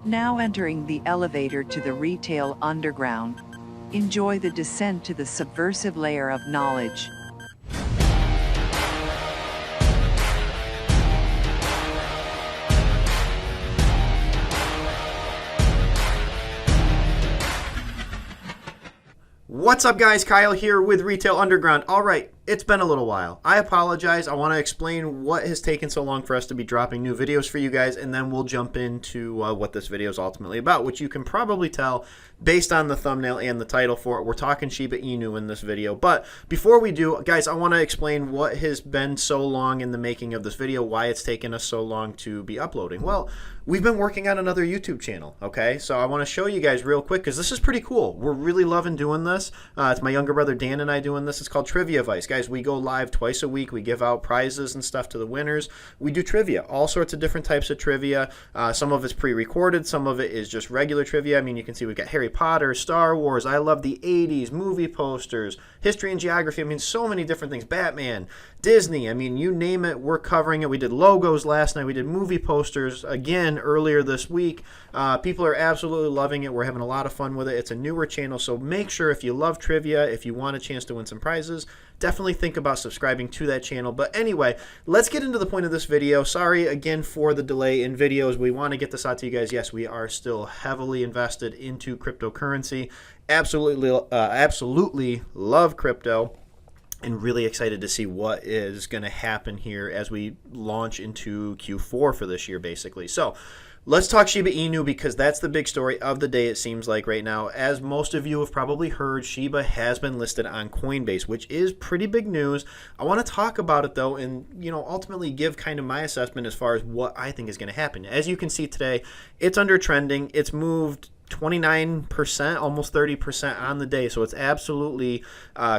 Now entering the elevator to the retail underground. Enjoy the descent to the subversive layer of knowledge. What's up guys, Kyle here with Retail Underground. Alright, it's been a little while. I apologize. I want to explain what has taken so long for us to be dropping new videos for you guys, and then we'll jump into what this video is ultimately about, which you can probably tell based on the thumbnail and the title for it. We're talking Shiba Inu in this video. But before we do, guys, I want to explain what has been so long in the making of this video, why it's taken us so long to be uploading. Well, we've been working on another YouTube channel, okay? So I want to show you guys real quick because this is pretty cool. We're really loving doing this. It's my younger brother Dan and I doing this. It's called Trivia Vice. Guys, we go live twice a week. We give out prizes and stuff to the winners. We do trivia, all sorts of different types of trivia. Some of it's pre-recorded. Some of it is just regular trivia. I mean, you can see we've got Harry Potter, Star Wars, I love the 80s, movie posters, history and geography. I mean, so many different things. Batman, Disney, I mean, you name it, we're covering it. We did logos last night. We did movie posters again earlier this week. People are absolutely loving it. We're having a lot of fun with it. It's a newer channel, so make sure if you love trivia, if you want a chance to win some prizes, definitely think about subscribing to that channel. But anyway, let's get into the point of this video. Sorry again for the delay in videos. We want to get this out to you guys. Yes, we are still heavily invested into cryptocurrency. Absolutely love crypto, and really excited to see what is going to happen here as we launch into Q4 for this year, basically. So let's talk Shiba Inu because that's the big story of the day, it seems like right now. As most of you have probably heard, Shiba has been listed on Coinbase, which is pretty big news. I want to talk about it though, and ultimately give kind of my assessment as far as what I think is going to happen. As you can see today, it's under trending. It's moved 29%, almost 30% on the day, so it's absolutely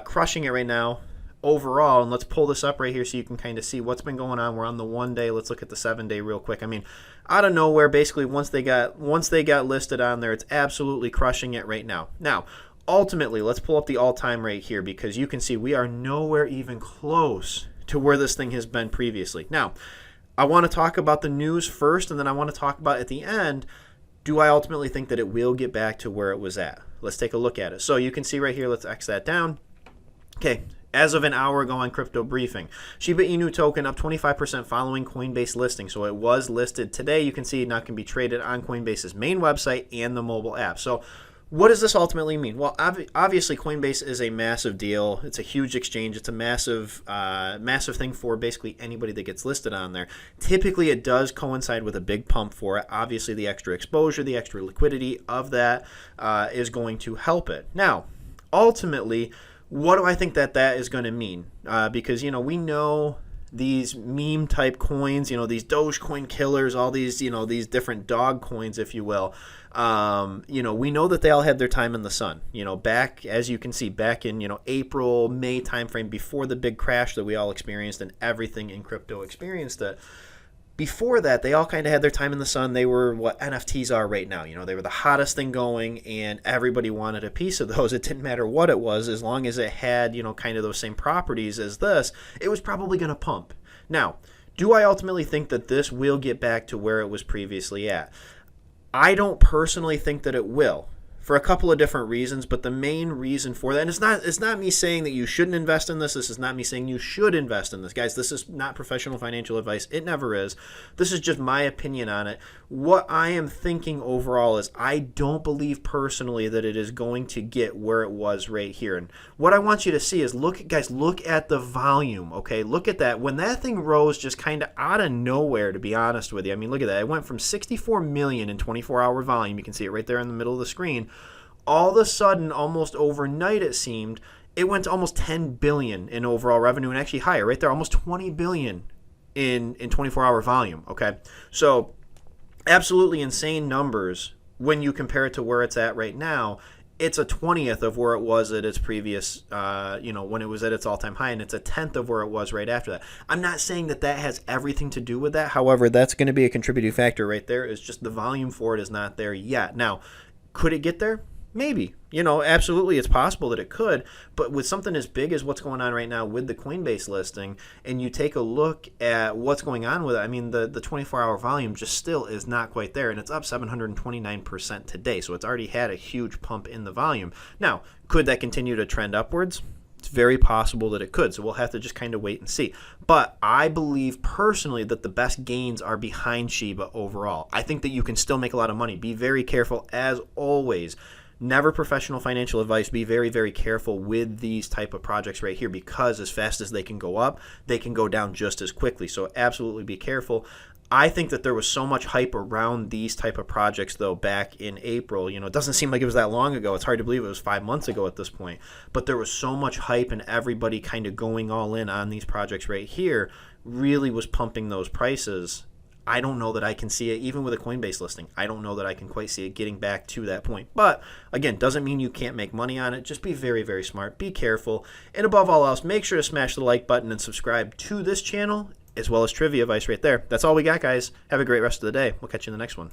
crushing it right now overall. And let's pull this up right here so you can kind of see what's been going on. We're on the 1 day. Let's look at the 7 day real quick. I mean, out of nowhere, basically once they got listed on there, it's absolutely crushing it right now. Now, ultimately, let's pull up the all-time rate here because you can see we are nowhere even close to where this thing has been previously. Now, I want to talk about the news first, and then I want to talk about at the end, do I ultimately think that it will get back to where it was at? Let's take a look at it. So you can see right here, let's X that down. Okay, as of an hour ago on Crypto Briefing, Shiba Inu token up 25% following Coinbase listing. So it was listed today. You can see it now can be traded on Coinbase's main website and the mobile app. So what does this ultimately mean? Well, obviously Coinbase is a massive deal. It's a huge exchange. It's a massive thing for basically anybody that gets listed on there. Typically, it does coincide with a big pump for it. Obviously, the extra exposure, the extra liquidity of that is going to help it. Now, ultimately, what do I think that is going to mean? Because, we know these meme type coins, these Dogecoin killers, all these, these different dog coins, if you will. We know that they all had their time in the sun. Back, as you can see, back in, April, May timeframe before the big crash that we all experienced and everything in crypto experienced it. Before that, they all kind of had their time in the sun. They were what NFTs are right now. They were the hottest thing going, and everybody wanted a piece of those. It didn't matter what it was, as long as it had, kind of those same properties as this, it was probably going to pump. Now, do I ultimately think that this will get back to where it was previously at? I don't personally think that it will, for a couple of different reasons, but the main reason for that, and it's not me saying that you shouldn't invest in this. This is not me saying you should invest in this. Guys, this is not professional financial advice. It never is. This is just my opinion on it. What I am thinking overall is I don't believe personally that it is going to get where it was right here. And what I want you to see is, look at the volume, okay? Look at that. When that thing rose just kind of out of nowhere, to be honest with you. I mean, look at that. It went from 64 million in 24-hour volume. You can see it right there in the middle of the screen. All of a sudden, almost overnight it seemed, it went to almost 10 billion in overall revenue, and actually higher, right there, almost 20 billion in 24-hour volume, okay? So absolutely insane numbers when you compare it to where it's at right now. It's a 20th of where it was at its previous, when it was at its all-time high, and it's a 10th of where it was right after that. I'm not saying that has everything to do with that. However, that's going to be a contributing factor right there. It's just the volume for it is not there yet. Now, could it get there? Maybe. Absolutely it's possible that it could, but with something as big as what's going on right now with the Coinbase listing, and you take a look at what's going on with it, I mean, the 24-hour volume just still is not quite there, and it's up 729% today, so it's already had a huge pump in the volume. Now, could that continue to trend upwards? It's very possible that it could, so we'll have to just kind of wait and see. But I believe personally that the best gains are behind Shiba overall. I think that you can still make a lot of money. Be very careful, as always. Never professional financial advice. Be very, very careful with these type of projects right here, because as fast as they can go up, they can go down just as quickly. So absolutely be careful. I think that there was so much hype around these type of projects, though, back in April. It doesn't seem like it was that long ago. It's hard to believe it was 5 months ago at this point. But there was so much hype, and everybody kind of going all in on these projects right here really was pumping those prices. I don't know that I can see it, even with a Coinbase listing. I don't know that I can quite see it getting back to that point. But, again, doesn't mean you can't make money on it. Just be very, very smart. Be careful. And above all else, make sure to smash the like button and subscribe to this channel, as well as trivia advice right there. That's all we got, guys. Have a great rest of the day. We'll catch you in the next one.